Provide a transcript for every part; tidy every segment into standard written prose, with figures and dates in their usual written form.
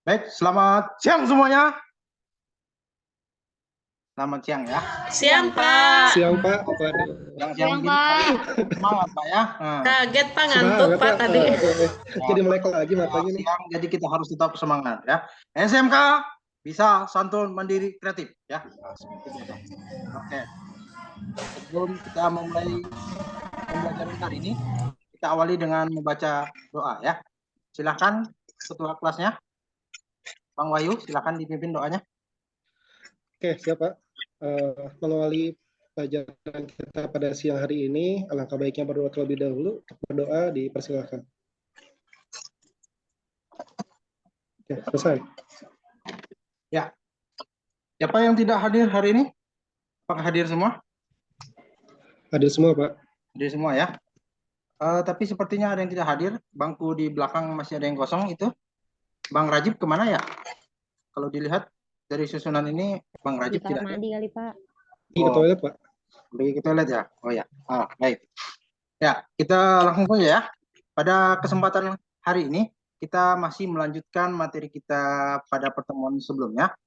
Baik, selamat siang semuanya. Selamat siang ya. Siang, Pak. Siang, Pak. Waduh. Siang, Pak. Semangat, Pak ya. Kaget, Pak, ngantuk, Pak, tadi. Jadi melek lagi matanya nih. Siang, jadi kita harus tetap semangat ya. SMK bisa santun, mandiri, kreatif ya. Oke. Sebelum kita memulai pembelajaran hari ini, kita awali dengan membaca doa ya. Silakan ketua kelasnya, Bang Wahyu, silakan dipimpin doanya. Oke, siap, Pak. Mengawali pelajaran kita pada siang hari ini, alangkah baiknya berdoa terlebih dahulu. Berdoa dipersilakan. Oke, selesai. Ya. Siapa yang tidak hadir hari ini? Apakah hadir semua? Hadir semua, Pak. Hadir semua ya. Tapi sepertinya ada yang tidak hadir. Bangku di belakang masih ada yang kosong itu. Bang Rajib kemana ya? Kalau dilihat dari susunan ini, Bang Rajib di kamar mandi kali, Pak. Pergi ke toilet, Pak. Pergi ke toilet ya? Oh ya. Baik. Ya, kita langsung saja ya. Pada kesempatan hari ini, kita masih melanjutkan materi kita pada pertemuan sebelumnya.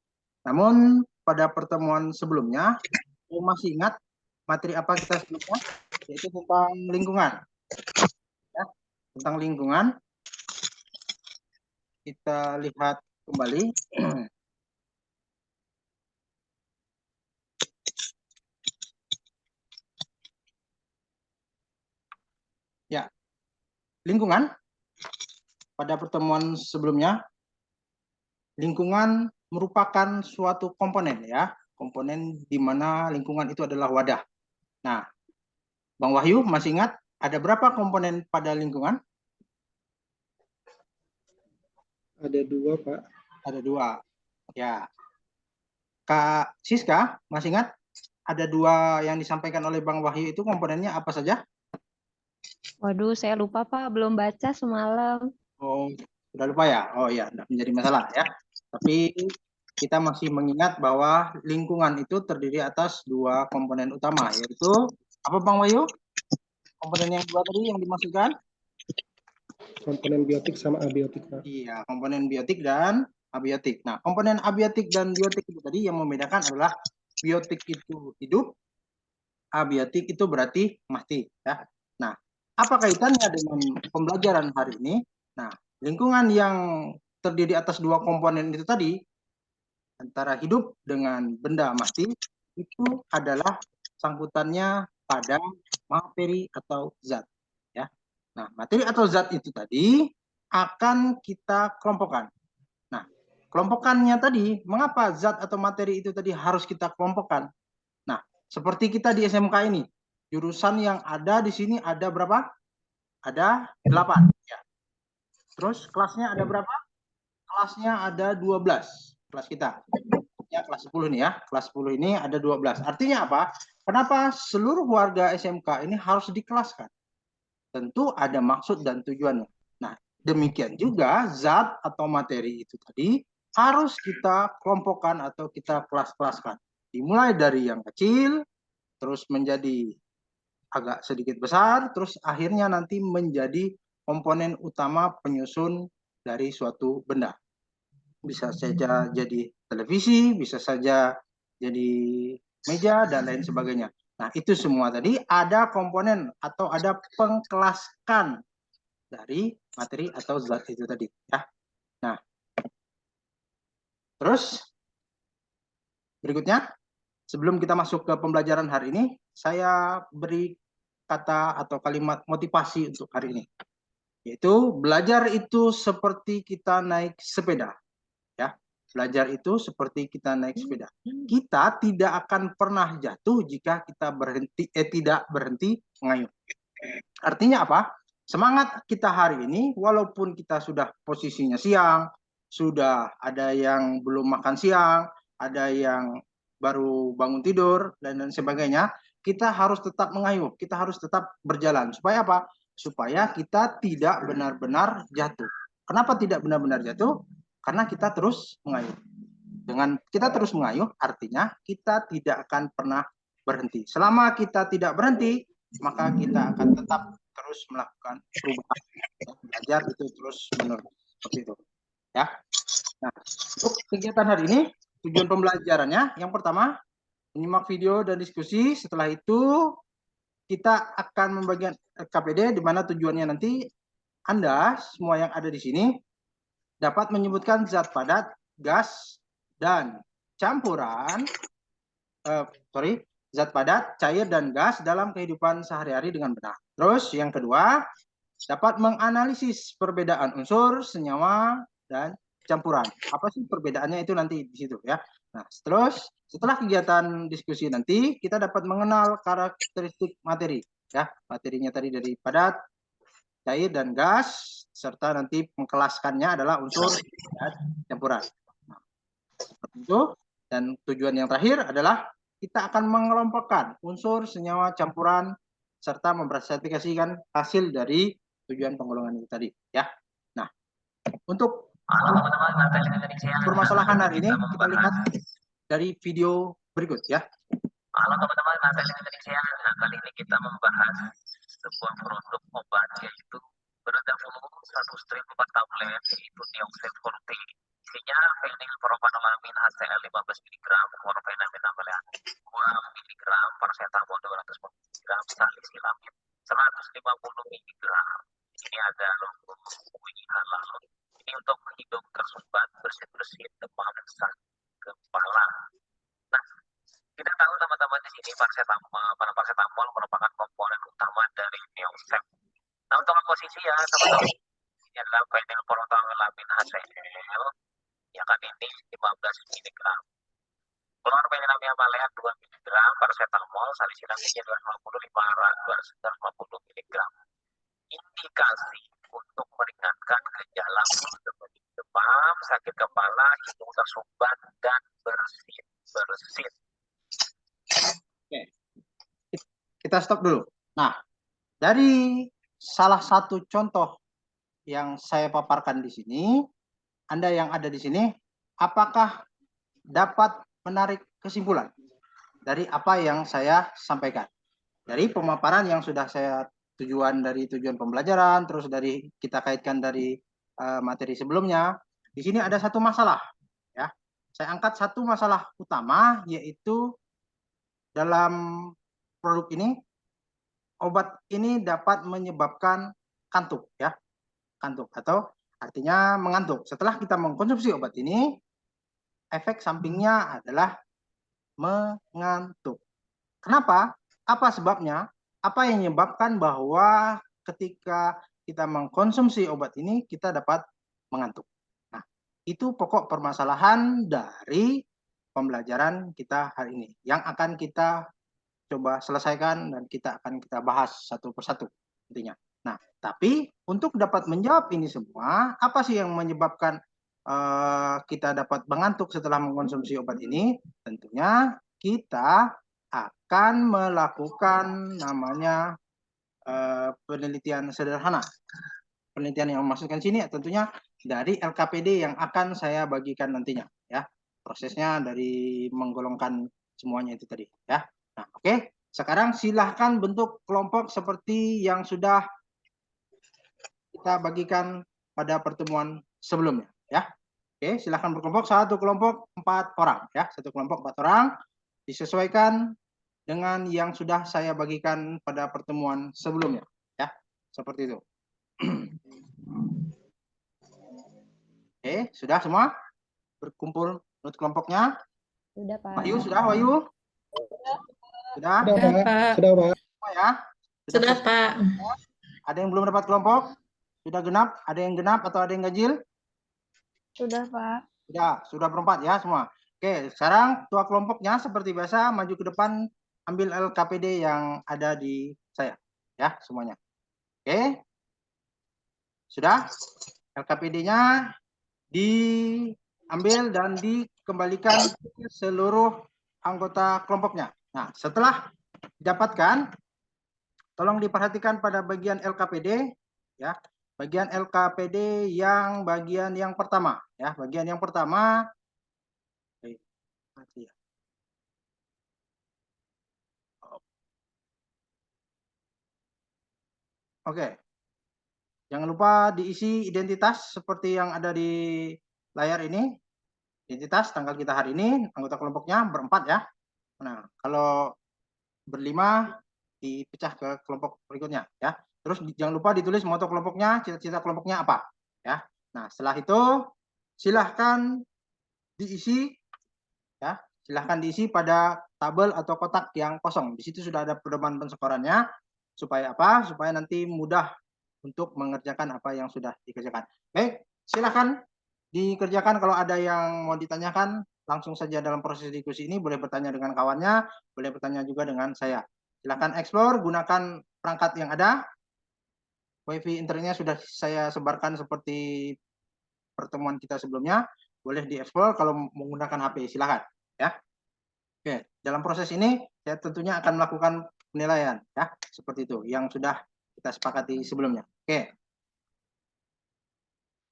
Namun, pada pertemuan sebelumnya, saya masih ingat materi apa kita sebelumnya? Yaitu tentang lingkungan. Ya, tentang lingkungan. Kita lihat kembali. Ya, lingkungan. Pada pertemuan sebelumnya, lingkungan merupakan suatu komponen ya, komponen di mana lingkungan itu adalah wadah. Nah, Bang Wahyu masih ingat ada berapa komponen pada lingkungan? Ada 2, Pak. Ada 2. Ya. Kak Siska masih ingat ada 2 yang disampaikan oleh Bang Wahyu itu komponennya apa saja? Waduh, saya lupa, Pak. Belum baca semalam. Oh, sudah lupa ya? Oh ya, tidak menjadi masalah ya. Tapi kita masih mengingat bahwa lingkungan itu terdiri atas 2 komponen utama, yaitu apa Bang Wahyu? Komponen yang 2 tadi yang dimaksudkan? Komponen biotik sama abiotik, Pak. Iya, komponen biotik dan abiotik. Nah, komponen abiotik dan biotik itu tadi yang membedakan adalah biotik itu hidup, abiotik itu berarti mati ya. Nah, apa kaitannya dengan pembelajaran hari ini? Nah, lingkungan yang terdiri atas 2 komponen itu tadi antara hidup dengan benda mati itu adalah sangkutannya pada materi atau zat ya. Nah, materi atau zat itu tadi akan kita kelompokkan. Nah, kelompokannya tadi, mengapa zat atau materi itu tadi harus kita kelompokkan? Nah, seperti kita di SMK ini, jurusan yang ada di sini ada berapa? Ada 8 ya. Terus kelasnya ada berapa? Kelasnya ada 12 kelas kita. Ya, kelas 10 nih ya. Kelas 10 ini ada 12. Artinya apa? Kenapa seluruh warga SMK ini harus dikelaskan? Tentu ada maksud dan tujuannya. Nah, demikian juga zat atau materi itu tadi harus kita kelompokkan atau kita kelas-kelaskan. Dimulai dari yang kecil, terus menjadi agak sedikit besar, terus akhirnya nanti menjadi komponen utama penyusun dari suatu benda. Bisa saja jadi televisi, bisa saja jadi meja, dan lain sebagainya. Nah, itu semua tadi ada komponen atau ada pengkelaskan dari materi atau zat itu tadi. Ya. Nah, terus berikutnya, sebelum kita masuk ke pembelajaran hari ini, saya beri kata atau kalimat motivasi untuk hari ini. Yaitu, belajar itu seperti kita naik sepeda. Ya, belajar itu seperti kita naik sepeda. Kita tidak akan pernah jatuh jika kita tidak berhenti mengayuh. Artinya apa? Semangat kita hari ini, walaupun kita sudah posisinya siang, sudah ada yang belum makan siang, ada yang baru bangun tidur, dan sebagainya, kita harus tetap mengayuh, kita harus tetap berjalan. Supaya apa? Supaya kita tidak benar-benar jatuh. Kenapa tidak benar-benar jatuh? Karena kita terus mengayuh. Dengan kita terus mengayuh, artinya kita tidak akan pernah berhenti. Selama kita tidak berhenti, maka kita akan tetap terus melakukan perubahan. Belajar itu terus menerus. Seperti itu. ya. Nah, untuk kegiatan hari ini, tujuan pembelajarannya yang pertama, menyimak video dan diskusi. Setelah itu, kita akan membagikan LKPD, di mana tujuannya nanti Anda, semua yang ada di sini, dapat menyebutkan zat padat, gas, dan campuran, zat padat, cair, dan gas dalam kehidupan sehari-hari dengan benar. Terus yang kedua, dapat menganalisis perbedaan unsur, senyawa, dan campuran. Apa sih perbedaannya itu nanti di situ ya. Nah, terus setelah kegiatan diskusi nanti kita dapat mengenal karakteristik materi ya. Materinya tadi dari padat, cair, dan gas, serta nanti mengkelaskannya adalah unsur dan campuran. Nah, seperti itu. Dan tujuan yang terakhir adalah kita akan mengelompokkan unsur, senyawa, campuran, serta mempresentasikan hasil dari tujuan penggolongan itu tadi ya. Nah, untuk permasalahan hari ini kita lihat dari video berikut ya. Halo teman-teman, materi Indonesia. Nah, kali ini kita membahas sebuah produk obat yaitu beredaflu 1 strip 4 tablet yaitu Neoxen Forte. Isinya fenilpropanolamin HCl 15 mg, chlorpheniramine 2 mg, paracetamol 200 mg, salisilamid 150 mg. Ini ada logo UI halal. Ini untuk hidung tersumbat, bersin-bersin, demam, sakit kepala. Nah, kita tahu teman-teman di sini paracetamol merupakan komponen utama dari Neoxen. Nah, untuk komposisi ya teman-teman, ini adalah fenilpropanolamin HCl, ya kan ini 15 mg. Chlorpheniramine 2 mg, paracetamol, salisilamidnya 250 mg. Indikasi untuk meringankan gejala seperti demam, sakit kepala, hidung tersumbat, dan bersin-bersin. Oke. Kita stop dulu. Nah, dari salah satu contoh yang saya paparkan di sini, Anda yang ada di sini, apakah dapat menarik kesimpulan dari apa yang saya sampaikan? Dari pemaparan yang sudah saya tujuan pembelajaran, terus dari kita kaitkan dari materi sebelumnya, di sini ada satu masalah ya. Saya angkat satu masalah utama, yaitu dalam produk ini, obat ini dapat menyebabkan kantuk ya. Kantuk atau artinya mengantuk. Setelah kita mengkonsumsi obat ini, efek sampingnya adalah mengantuk. Kenapa? Apa sebabnya? Apa yang menyebabkan bahwa ketika kita mengkonsumsi obat ini kita dapat mengantuk? Nah, itu pokok permasalahan dari pembelajaran kita hari ini yang akan kita coba selesaikan dan kita bahas satu persatu intinya. Nah, tapi untuk dapat menjawab ini semua, apa sih yang menyebabkan kita dapat mengantuk setelah mengkonsumsi obat ini? Tentunya kita akan melakukan namanya penelitian sederhana. Penelitian yang memasukkan sini tentunya dari LKPD yang akan saya bagikan nantinya ya. Prosesnya dari menggolongkan semuanya itu tadi ya. Nah, oke. Sekarang silahkan bentuk kelompok seperti yang sudah kita bagikan pada pertemuan sebelumnya ya. Oke, silahkan berkelompok. Satu kelompok 4 orang ya. Satu kelompok 4 orang disesuaikan dengan yang sudah saya bagikan pada pertemuan sebelumnya ya. Seperti itu. Oke, sudah semua berkumpul menurut kelompoknya? Sudah, Pak. Wahyu, sudah Wahyu? Sudah? Sudah, Pak. Sudah, Pak. Semua ya? Sudah, Pak. Ada yang belum dapat kelompok? Sudah genap? Ada yang genap atau ada yang ganjil? Sudah, Pak. Sudah berempat ya semua. Oke, sekarang ketua kelompoknya seperti biasa maju ke depan, ambil LKPD yang ada di saya ya semuanya. Oke. Sudah? LKPD-nya diambil dan dikembalikan ke seluruh anggota kelompoknya. Nah, setelah didapatkan, tolong diperhatikan pada bagian LKPD ya. Bagian LKPD yang bagian yang pertama ya. Bagian yang pertama Oke. Jangan lupa diisi identitas seperti yang ada di layar ini identitas tanggal kita hari ini, anggota kelompoknya berempat ya. Nah, kalau berlima dipecah ke kelompok berikutnya ya. Terus jangan lupa ditulis moto kelompoknya, cita-cita kelompoknya apa ya. Nah, setelah itu silahkan diisi ya. Silahkan diisi pada tabel atau kotak yang kosong. Di situ sudah ada pedoman penskorannya supaya apa? Supaya nanti mudah untuk mengerjakan apa yang sudah dikerjakan. Baik, silahkan dikerjakan. Kalau ada yang mau ditanyakan, langsung saja dalam proses diskusi ini boleh bertanya dengan kawannya, boleh bertanya juga dengan saya. Silahkan explore, gunakan perangkat yang ada. Wifi internetnya sudah saya sebarkan seperti pertemuan kita sebelumnya. Boleh dieksplor kalau menggunakan HP, silahkan ya. Oke, dalam proses ini saya tentunya akan melakukan penilaian ya, seperti itu yang sudah kita sepakati sebelumnya. Oke.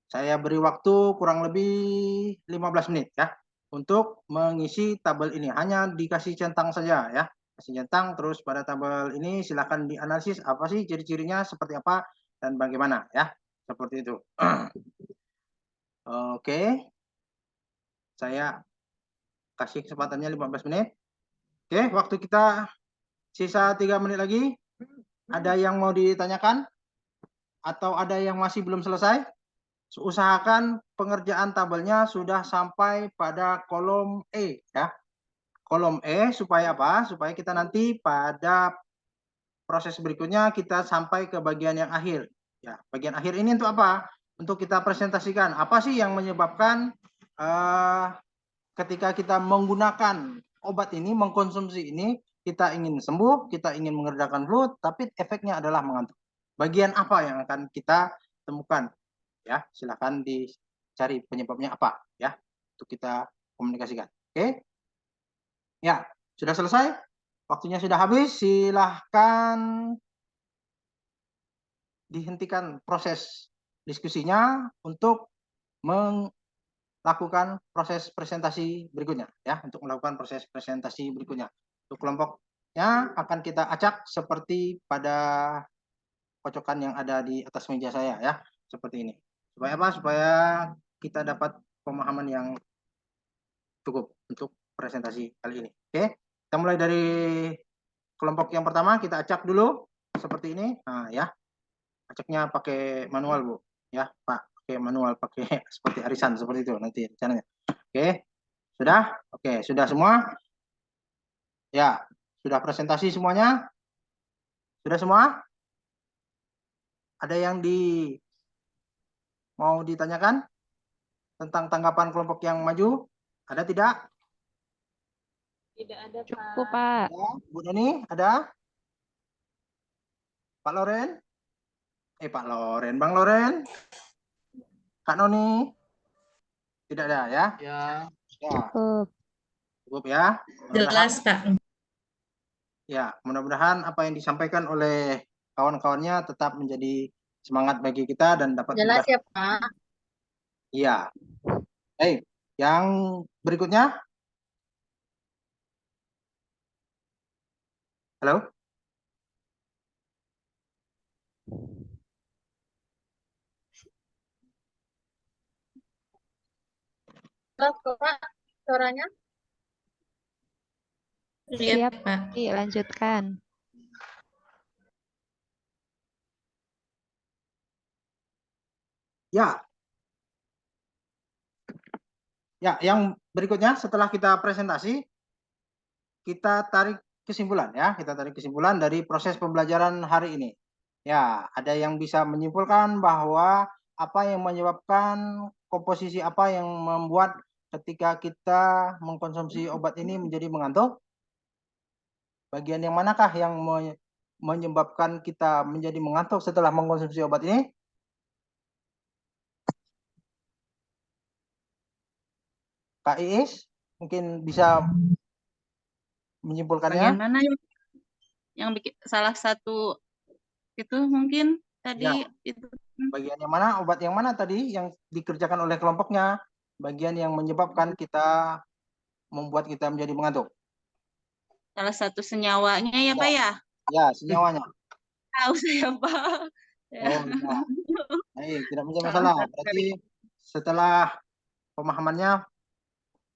Saya beri waktu kurang lebih 15 menit ya untuk mengisi tabel ini. Hanya dikasih centang saja ya. Kasih centang, terus pada tabel ini silakan dianalisis apa sih ciri-cirinya, seperti apa dan bagaimana ya. Seperti itu. Oke. Saya kasih kesempatannya 15 menit. Oke, waktu kita sisa 3 menit lagi. Ada yang mau ditanyakan? Atau ada yang masih belum selesai? Usahakan pengerjaan tabelnya sudah sampai pada kolom E ya. Kolom E supaya apa? Supaya kita nanti pada proses berikutnya kita sampai ke bagian yang akhir. Ya, bagian akhir ini untuk apa? Untuk kita presentasikan apa sih yang menyebabkan ketika kita menggunakan obat ini, mengkonsumsi ini, kita ingin sembuh, kita ingin mengeredakan flu, tapi efeknya adalah mengantuk. Bagian apa yang akan kita temukan? Ya, silakan dicari penyebabnya apa ya, untuk kita komunikasikan. Oke. Ya, sudah selesai? Waktunya sudah habis, silahkan dihentikan proses diskusinya untuk melakukan proses presentasi berikutnya ya, untuk melakukan proses presentasi berikutnya. Untuk kelompoknya akan kita acak seperti pada kocokan yang ada di atas meja saya ya, seperti ini. Supaya apa? Supaya kita dapat pemahaman yang cukup untuk presentasi kali ini. Oke, kita mulai dari kelompok yang pertama, kita acak dulu seperti ini. Nah ya, acaknya pakai manual Bu ya Pak, pakai manual, pakai seperti arisan seperti itu nanti rencananya. Oke, sudah? Oke, sudah semua? Ya, sudah presentasi semuanya? Sudah semua? Ada yang mau ditanyakan tentang tanggapan kelompok yang maju? Ada tidak? Tidak ada, Pak. Cukup, Pak. Ada. Bu Noni, ada? Pak Loren? Pak Loren, Bang Loren? Kak Noni? Tidak ada ya? Ya. Cukup. Cukup ya? Jelas, Pak. Ya, mudah-mudahan apa yang disampaikan oleh kawan-kawannya tetap menjadi semangat bagi kita dan dapat Jelas ya, Pak. Iya. Yang berikutnya. Halo? Jelas kok, Pak, suaranya. Siap, Pak. Lanjutkan. Ya. Ya, yang berikutnya setelah kita presentasi, kita tarik kesimpulan ya. Kita tarik kesimpulan dari proses pembelajaran hari ini. Ya, ada yang bisa menyimpulkan bahwa apa yang menyebabkan komposisi apa yang membuat ketika kita mengkonsumsi obat ini menjadi mengantuk? Bagian yang manakah yang menyebabkan kita menjadi mengantuk setelah mengkonsumsi obat ini? Kak Iis mungkin bisa menyimpulkannya. Bagian mana yang bikin salah satu itu mungkin tadi Ya. itu Bagian yang mana, obat yang mana tadi yang dikerjakan oleh kelompoknya? Bagian yang menyebabkan kita membuat kita menjadi mengantuk. salah satu senyawanya ya, Pak ya? Ya, senyawanya. Tahu saya, Pak. Oh, ya. Baik, tidak menjadi masalah. Berarti setelah pemahamannya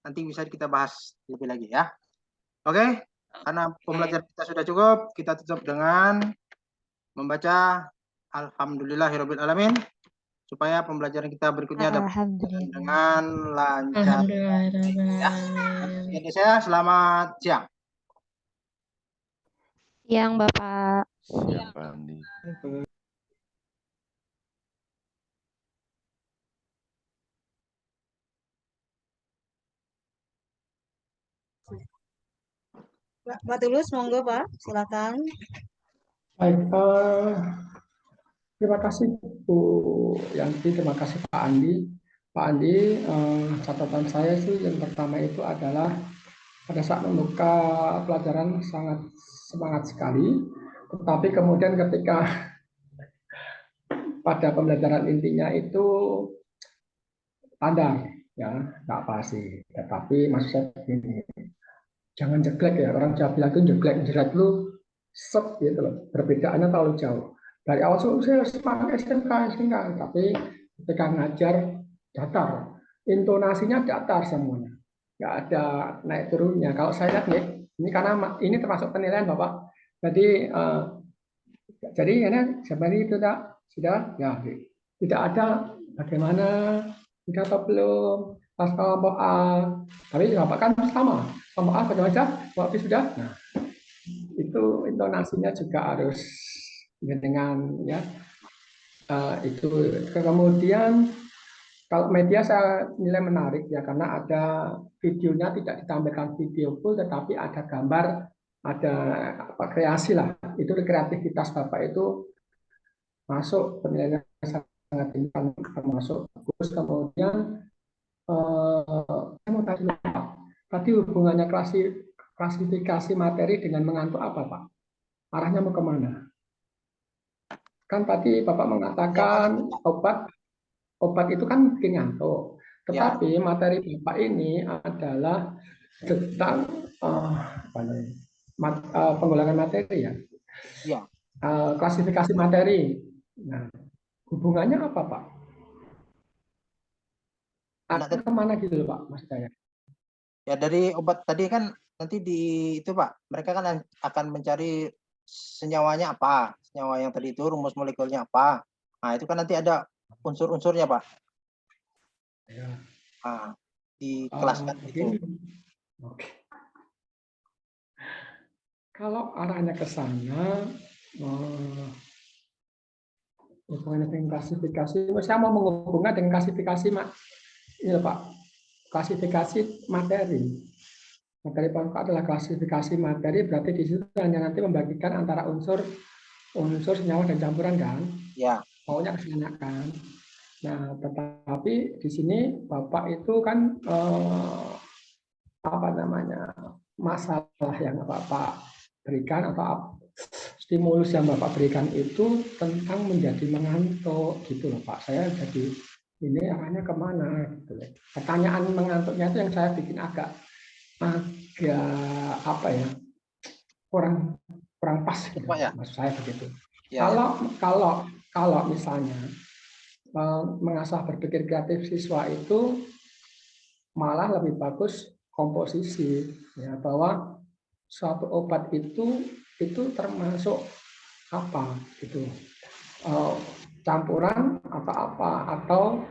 nanti bisa kita bahas lebih lagi ya. Oke, karena pembelajaran kita sudah cukup, kita tutup dengan membaca Alhamdulillahirabbil alamin supaya pembelajaran kita berikutnya dapat Alhamdulillah. dengan lancar. Ya. Sekian dari saya, selamat siang. Yang Bapak. Siap, Pak Andi. Pak Tulus, monggo Pak, silakan. Baik, terima kasih Bu Yanti, terima kasih Pak Andi. Pak Andi, catatan saya sih yang pertama itu adalah pada saat membuka pelajaran sangat semangat sekali, tetapi kemudian ketika pada pembelajaran intinya itu standar, ya nggak pasti. Tetapi maksud saya begini, jangan jeglek ya, orang Jawa bilang itu jeglek lu sep gitu loh, perbedaannya terlalu jauh. Dari awal saya harus pakai SMK, tapi ketika ngajar datar, intonasinya datar semuanya, nggak ada naik turunnya. Kalau saya lihat nih, ini karena ini termasuk penilaian Bapak. Jadi ini sebenarnya itu sudah ya tidak ada bagaimana sudah atau belum pas kelompok A, tapi Bapak kan sama kelompok A bagaimana kelompok B sudah. Nah, itu intonasinya juga harus dengan ya itu. Kemudian kalau media saya nilai menarik ya karena ada videonya, tidak ditampilkan video full tetapi ada gambar, ada apa kreasi lah, itu kreativitas Bapak itu masuk, penilaiannya sangat tinggi, termasuk bagus. Kemudian saya mau tadi hubungannya klasifikasi materi dengan mengantuk apa Pak? Arahnya mau kemana? Kan tadi Bapak mengatakan obat itu kan bikin ngantuk. Tetapi materi Bapak ini adalah tentang pengulangan materi ya. Klasifikasi materi. Nah, hubungannya apa Pak? Ada kemana gitu loh Pak, maksud saya? Ya dari obat tadi kan nanti di itu Pak, mereka kan akan mencari senyawanya apa, senyawa yang tadi itu rumus molekulnya apa. Nah itu kan nanti ada unsur-unsurnya Pak. Ya. Nah, dikelaskan itu. Oke. Kalau arahnya ke sana, hubungannya dengan klasifikasi, saya mau menghubungkan dengan klasifikasi ini Pak, klasifikasi materi. Materi pokok adalah klasifikasi materi, berarti di situ hanya nanti membagikan antara unsur senyawa dan campuran kan? Ya. Maunya ke sana kan? Nah, tetapi di sini Bapak itu kan apa namanya, masalah yang Bapak berikan atau stimulus yang Bapak berikan itu tentang menjadi mengantuk gitu loh Pak. Saya jadi ini arahnya kemana gitu loh. Pertanyaan mengantuknya itu yang saya bikin agak apa ya, kurang pas gitu. Maksud saya begitu. Kalau misalnya mengasah berpikir kreatif siswa itu malah lebih bagus komposisi ya, bahwa suatu obat itu termasuk apa gitu, campuran atau apa atau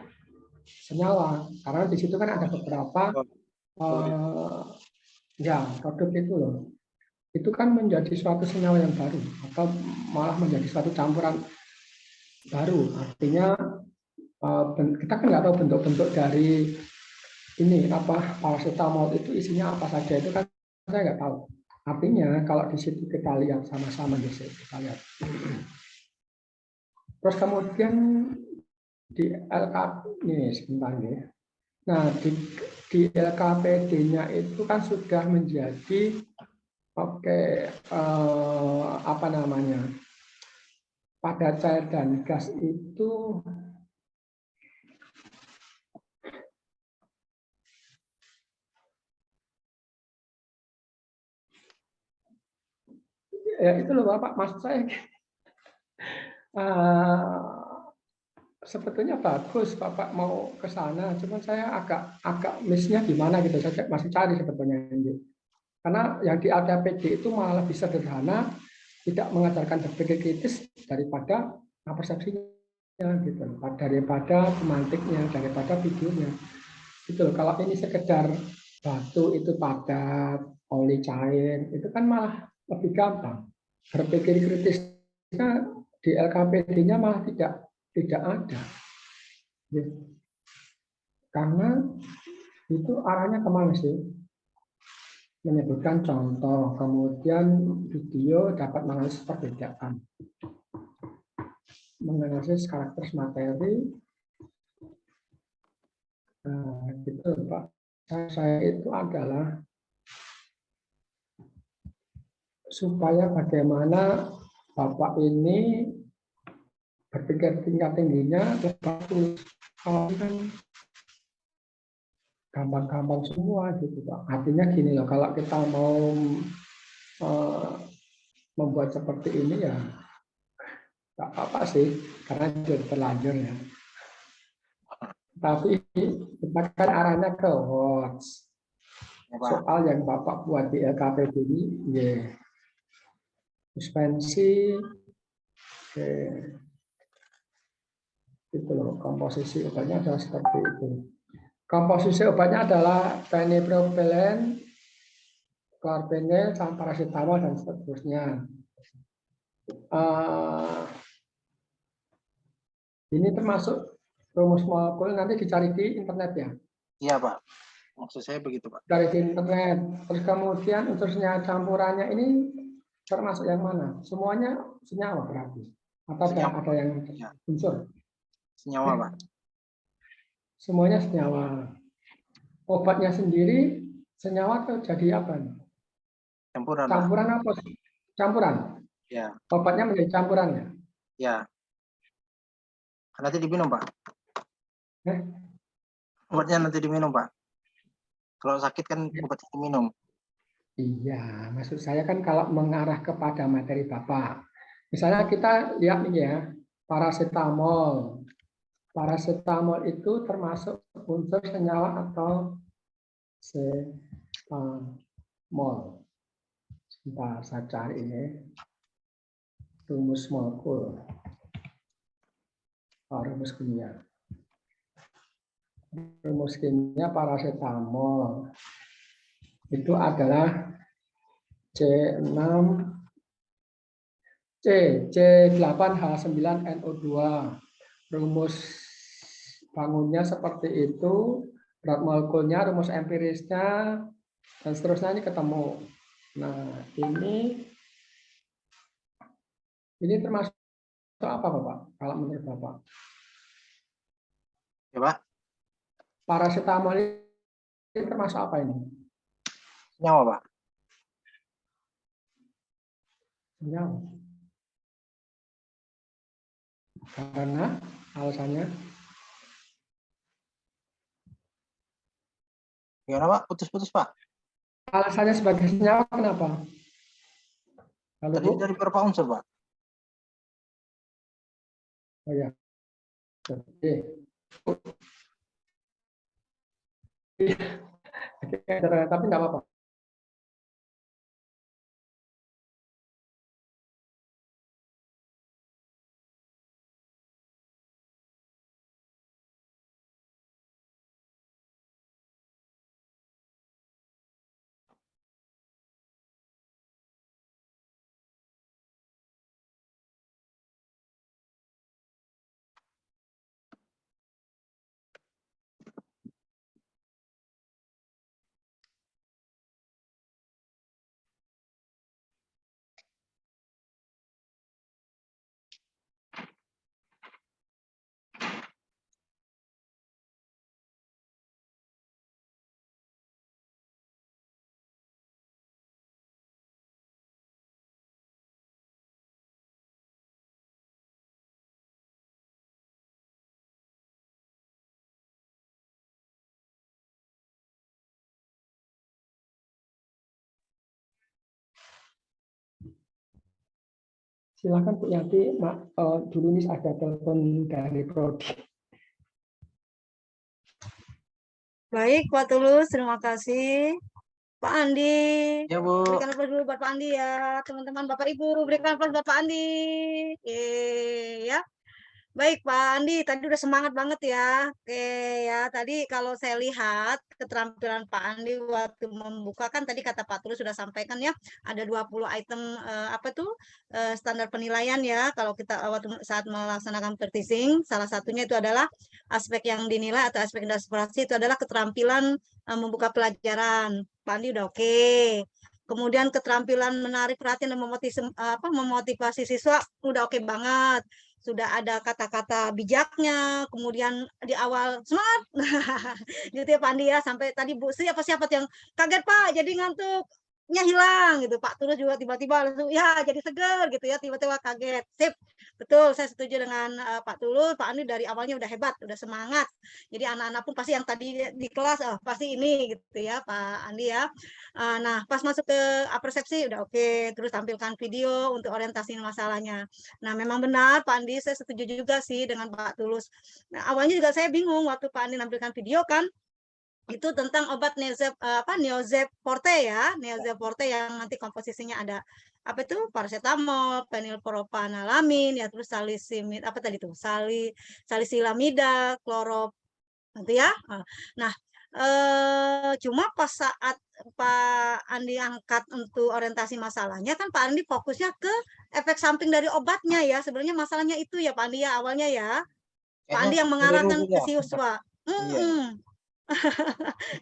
senyawa, karena di situ kan ada beberapa ya produk itu loh, itu kan menjadi suatu senyawa yang baru atau malah menjadi suatu campuran baru. Artinya kita kan nggak tahu bentuk-bentuk dari ini apa paracetamol itu isinya apa saja, itu kan saya nggak tahu. Artinya kalau di situ kita lihat sama-sama di situ kita lihat. Terus kemudian di LK ini sebentar ya. Nah di LKPD-nya itu kan sudah menjadi apa namanya, pada cair dan gas itu ya itu loh Bapak, maksud saya sebetulnya bagus Bapak mau ke sana, cuman saya agak miss-nya di mana gitu, saya masih cari sebetulnya. Karena yang di ADPD itu malah lebih sederhana, tidak mengajarkan berpikir kritis daripada persepsinya gitu, daripada semantiknya, daripada videonya. Gitu loh. Kalau ini sekedar batu itu padat, oli cair, itu kan malah lebih gampang. Berpikir kritisnya di LKPD-nya malah tidak ada. Gitu. Karena itu arahnya kemana sih? Menyebutkan contoh, kemudian video dapat menganalisis perbedaan, menganalisis karakter materi, gitu Pak. Saya itu adalah supaya bagaimana Bapak ini berpikir tingkat tingginya bagus. Kalau kan gampang-gampang semua gitu Pak. Artinya gini loh, kalau kita mau membuat seperti ini ya nggak apa-apa sih, karena sudah terlanjur ya. Tapi kita kan arahnya ke HOTS. Soal yang Bapak buat di LKPD ini, ya, suspensi, itu loh, komposisi obatnya adalah seperti itu. Komposisi obatnya adalah penilpropelen, klorpenil, paracetamol dan seterusnya. Ini termasuk rumus molekul, nanti dicari di internet ya. Iya Pak, maksud saya begitu Pak. Cari di internet. Terus kemudian unsur senyawa campurannya ini termasuk yang mana? Semuanya senyawa berarti? Atau ada yang unsur? Senyawa Pak. Semuanya senyawa. Obatnya sendiri senyawa atau jadi apa? Campuran Pak. Campuran apa? Campuran? Ya. Obatnya menjadi campuran ya? Ya. Nanti diminum Pak. Obatnya nanti diminum Pak. Kalau sakit kan obatnya diminum. Iya, maksud saya kan kalau mengarah kepada materi Bapak. Misalnya kita lihat nih ya, paracetamol. Paracetamol itu termasuk unsur senyawa atau mol. Sebentar saya cari ini. Rumus molekul. Rumus kimia. Rumus kimia paracetamol itu adalah C6 C8H9NO2. Rumus bangunnya seperti itu, berat molekulnya, rumus empirisnya, dan seterusnya ini ketemu. Nah, ini termasuk apa Bapak? Kalau menurut Bapak? Ya Pak. Paracetamol ini termasuk apa ini? Senyawa Pak. Senyawa. Karena alasannya? Gimana Pak? Putus-putus Pak. Alasannya sebagai senyawa kenapa? Lalu, Tadi dari berapa unsur Pak? Oh ya. Oke. Tapi nggak apa-apa. Silakan Bu Yanti, dulu nih ada telepon dari Prodi. Baik, Pak Tulus, terima kasih. Pak Andi, Ya, Bu. berikan aplaus dulu buat Pak Andi ya. Teman-teman, Bapak Ibu, berikan aplaus buat Pak Andi. Ya. Baik, Pak Andi, tadi udah semangat banget ya. Oke ya, tadi kalau saya lihat keterampilan Pak Andi waktu membuka kan tadi kata Pak Tulus sudah sampaikan ya, ada 20 item standar penilaian ya kalau kita waktu saat melaksanakan practicing. Salah satunya itu adalah aspek yang dinilai atau aspek inspirasi itu adalah keterampilan membuka pelajaran. Pak Andi udah oke. Kemudian keterampilan menarik perhatian dan memotivasi siswa udah oke banget. Sudah ada kata-kata bijaknya, kemudian di awal semangat, gitu ya Pak Andi ya, sampai tadi Bu Sri siapa yang kaget Pak, jadi ngantuknya hilang gitu, Pak Tulus juga tiba-tiba langsung ya jadi seger gitu ya, tiba-tiba kaget, sip, betul, saya setuju dengan Pak Tulus, Pak Andi dari awalnya udah hebat, udah semangat, jadi anak-anak pun pasti yang tadi di kelas, pasti ini gitu ya Pak Andi ya. Nah, pas masuk ke persepsi udah oke, terus tampilkan video untuk orientasi masalahnya. Nah, memang benar Pak Andi, saya setuju juga sih dengan Pak Tulus. Nah, awalnya juga saya bingung waktu Pak Andi nampilkan video kan, itu tentang obat Neozep Forte ya, Neozep Forte yang nanti komposisinya ada apa itu paracetamol, fenilpropanalamin, ya terus salisimid apa tadi itu salisilamida, klorop nanti ya. Nah, cuma pas saat Pak Andi angkat untuk orientasi masalahnya kan Pak Andi fokusnya ke efek samping dari obatnya ya. Sebenarnya masalahnya itu ya Pak Andi ya awalnya ya. Pak Andi yang mengarahkan ke siswa. Iya.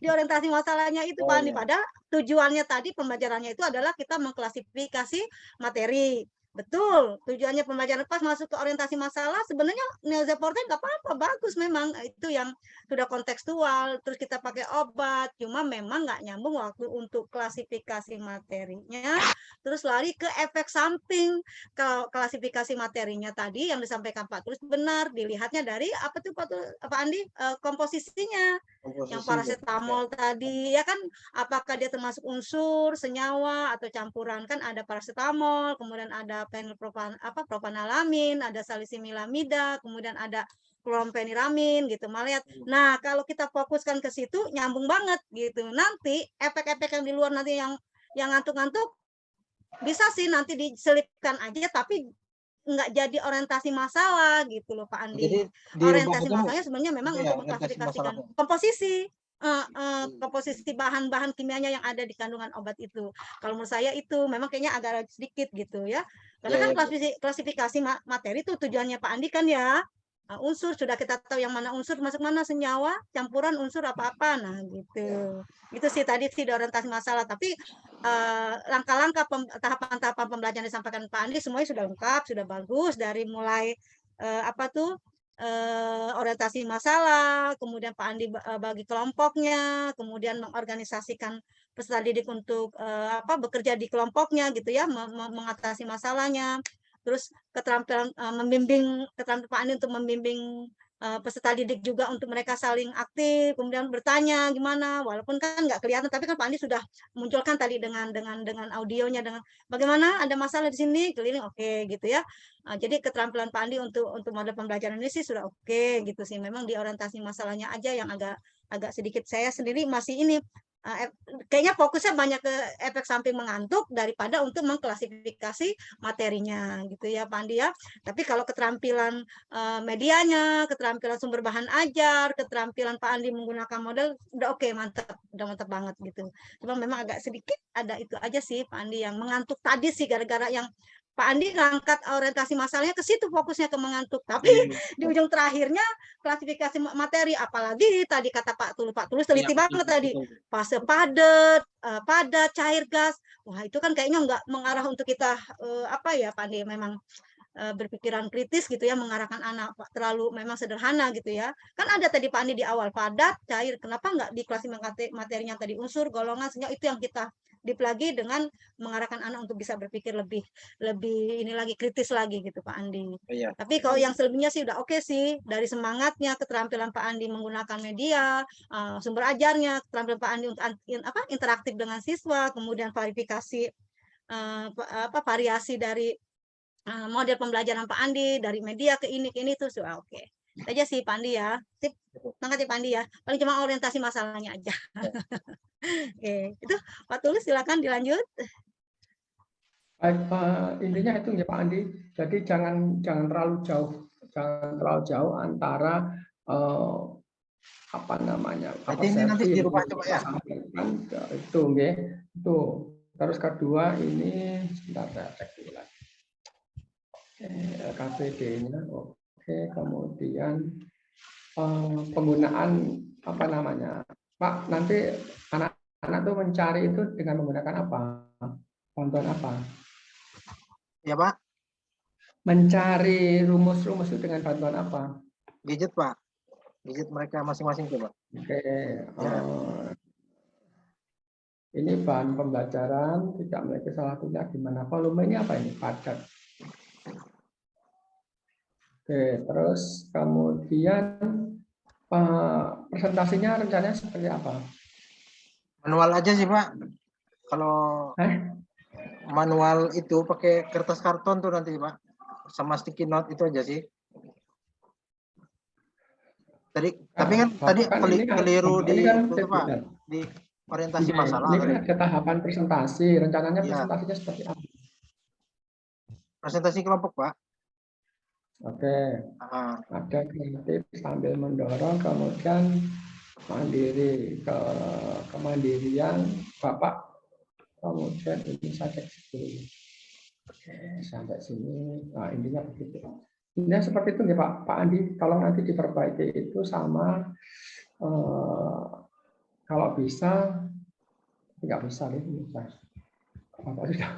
Di orientasi masalahnya itu Oh, Pak Andi. iya. Padahal tujuannya tadi pembelajarannya itu adalah kita mengklasifikasi materi. Betul, tujuannya pembelajaran pas masuk ke orientasi masalah sebenarnya Neozep Forte nggak apa-apa, bagus memang itu yang sudah kontekstual, terus kita pakai obat, cuma memang nggak nyambung waktu untuk klasifikasi materinya, terus lari ke efek samping. Kalau klasifikasi materinya tadi yang disampaikan Pak Tulus benar, dilihatnya dari apa tuh Pak Andi komposisinya. Yang paracetamol tadi ya kan apakah dia termasuk unsur senyawa atau campuran kan ada paracetamol, kemudian ada propanalamin, ada salisimilamida, kemudian ada kloromfeniramin gitu melihat. Nah, kalau kita fokuskan ke situ nyambung banget gitu. Nanti efek-efek yang di luar nanti yang ngantuk-ngantuk bisa sih nanti diselipkan aja tapi nggak jadi orientasi masalah gitu loh Pak Andi. Jadi Orientasi masalahnya sebenarnya memang iya, untuk orientasi mengklasifikasikan masalahnya. komposisi komposisi bahan-bahan kimianya yang ada di kandungan obat itu. Kalau menurut saya itu memang kayaknya agak sedikit gitu ya. Karena kan klasifikasi materi itu tujuannya Pak Andi kan ya. Unsur sudah kita tahu yang mana unsur masuk mana senyawa, campuran unsur apa-apa. Nah, gitu. Itu sih tadi sih orientasi masalah, tapi langkah-langkah tahapan-tahapan pembelajaran disampaikan Pak Andi semuanya sudah lengkap, sudah bagus dari mulai orientasi masalah, kemudian Pak Andi bagi kelompoknya, kemudian mengorganisasikan peserta didik untuk bekerja di kelompoknya gitu ya, mengatasi masalahnya. Terus keterampilan keterampilan Pak Andi untuk membimbing peserta didik juga untuk mereka saling aktif, kemudian bertanya gimana, walaupun kan nggak kelihatan, tapi kan Pak Andi sudah munculkan tadi dengan audionya, dengan bagaimana ada masalah di sini, keliling oke gitu ya. Jadi keterampilan Pak Andi untuk model pembelajaran ini sih sudah oke gitu sih. Memang di orientasi masalahnya aja yang agak sedikit saya sendiri masih ini kayaknya fokusnya banyak ke efek samping mengantuk daripada untuk mengklasifikasi materinya gitu ya Pak Andi ya. Tapi kalau keterampilan medianya, keterampilan sumber bahan ajar, keterampilan Pak Andi menggunakan model udah oke, mantap, udah mantap banget gitu. Cuma memang agak sedikit ada itu aja sih Pak Andi yang mengantuk tadi sih gara-gara yang Pak Andi ngangkat orientasi masalahnya ke situ fokusnya ke mengantuk. Tapi di ujung terakhirnya klasifikasi materi, apalagi tadi kata Pak Tulus teliti banget tadi. Fase padat, cair, gas. Wah, itu kan kayaknya nggak mengarah untuk kita Pak Andi memang berpikiran kritis gitu ya, mengarahkan anak terlalu memang sederhana gitu ya. Kan ada tadi Pak Andi di awal padat, cair. Kenapa nggak diklasifikasi materinya tadi unsur, golongan, senyawa, itu yang kita dipelagi dengan mengarahkan anak untuk bisa berpikir lebih ini lagi kritis lagi gitu Pak Andi. Iya. Tapi kalau yang selebihnya sih udah oke sih, dari semangatnya, keterampilan Pak Andi menggunakan media, sumber ajarnya, keterampilan Pak Andi untuk interaktif dengan siswa, kemudian verifikasi variasi dari model pembelajaran Pak Andi dari media ke ini tuh sudah oke. Itu aja sih Pak Andi ya. Sip. Semangat ya Pak Andi ya. Paling cuma orientasi masalahnya aja. Oke, itu Pak Tulus silakan dilanjut. Baik, intinya itu ya Pak Andi. Jadi jangan terlalu jauh antara apa namanya, Berarti ini nanti persepsi dirubah yang coba ya. disampaikan, itu nggih. Itu. Terus kedua ini sebentar saya cek dulu lagi. LKPD-nya oke, kemudian penggunaan apa namanya, Pak, nanti anak-anak tuh mencari itu dengan menggunakan apa? Bantuan apa? Ya Pak, Mencari rumus-rumus itu dengan bantuan apa? gadget Pak. Gadget mereka masing-masing coba. Oke, Ya. ini bahan pembelajaran tidak memiliki salah satunya gimana? Volume ini apa ini? Padat. Oke, terus kemudian presentasinya rencananya seperti apa? Manual aja sih Pak. Kalau manual itu pakai kertas karton tuh nanti Pak. Sama sticky note itu aja sih. Tapi kan tadi keliru di itu Pak. Di orientasi masalah. Ini kan ada tahapan presentasi. Rencananya presentasinya seperti apa? Presentasi kelompok Pak. Oke. Ada kreatif sambil mendorong, kemudian mandiri, kemandirian Bapak, kemudian ini saya cek dulu. Oke, sampai sini. Nah, intinya begitu. Intinya seperti itu nih Pak Andi. Tolong nanti diperbaiki itu sama kalau bisa, nggak bisa nih. Bapak sudah,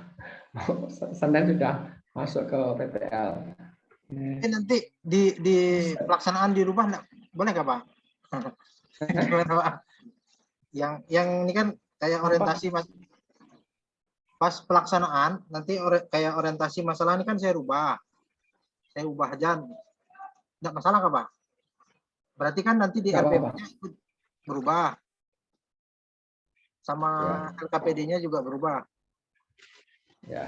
Senin sudah masuk ke PTL. Nanti di pelaksanaan dirubah enggak? Boleh nggak Pak? Gimana Pak? Yang ini kan kayak orientasi pas pelaksanaan nanti kayak orientasi masalah ini kan saya ubah aja, enggak masalah kah Pak? Berarti kan nanti di RPP-nya berubah sama LKPD-nya juga berubah. Ya,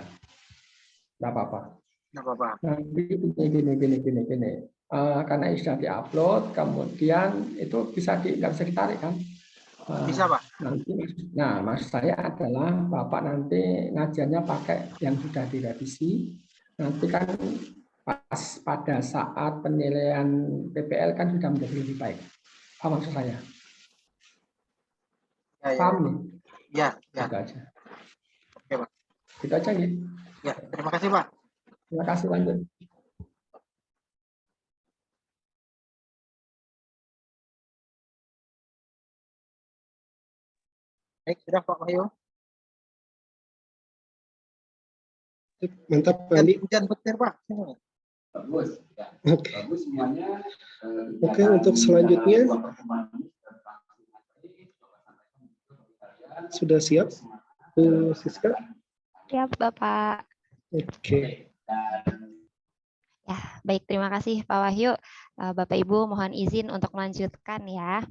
nggak apa-apa. Enggak apa-apa. Nanti gini. Karena ini sudah diupload, kemudian itu nggak bisa ditarik kan? Bisa Pak. Nah, maksud saya adalah Bapak nanti ngajarnya pakai yang sudah direvisi. Nanti kan pas pada saat penilaian PPL kan sudah menjadi lebih baik. Apa maksud saya? Paham nih? Ya. Gitu aja. Oke Pak. Gitu aja nih. Ya, terima kasih Pak. Terima kasih, lanjut. Baik, sudah Pak Wahyu. Mantap Pak Andi. Hujan petir Pak. Bagus. Oke. Oke, untuk selanjutnya sudah siap Bu Siska? Siap Bapak. Oke. Ya, baik, terima kasih Pak Wahyu. Bapak Ibu mohon izin untuk melanjutkan ya.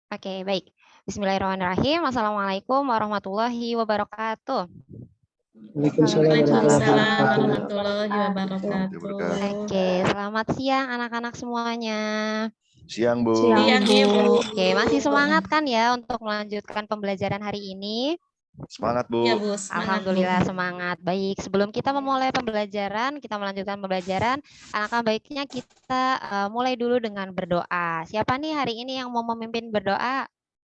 Oke, baik. Bismillahirrahmanirrahim. Assalamualaikum warahmatullahi wabarakatuh. Waalaikumsalam warahmatullahi wabarakatuh. Oke, selamat siang anak-anak semuanya. Siang Bu. Siang Bu. Oke, masih semangat kan ya untuk melanjutkan pembelajaran hari ini? Semangat Bu. Ya Bu, semangat, Alhamdulillah Bu. semangat. Baik, sebelum kita memulai pembelajaran, kita melanjutkan pembelajaran, alangkah baiknya kita mulai dulu dengan berdoa. Siapa nih hari ini yang mau memimpin berdoa?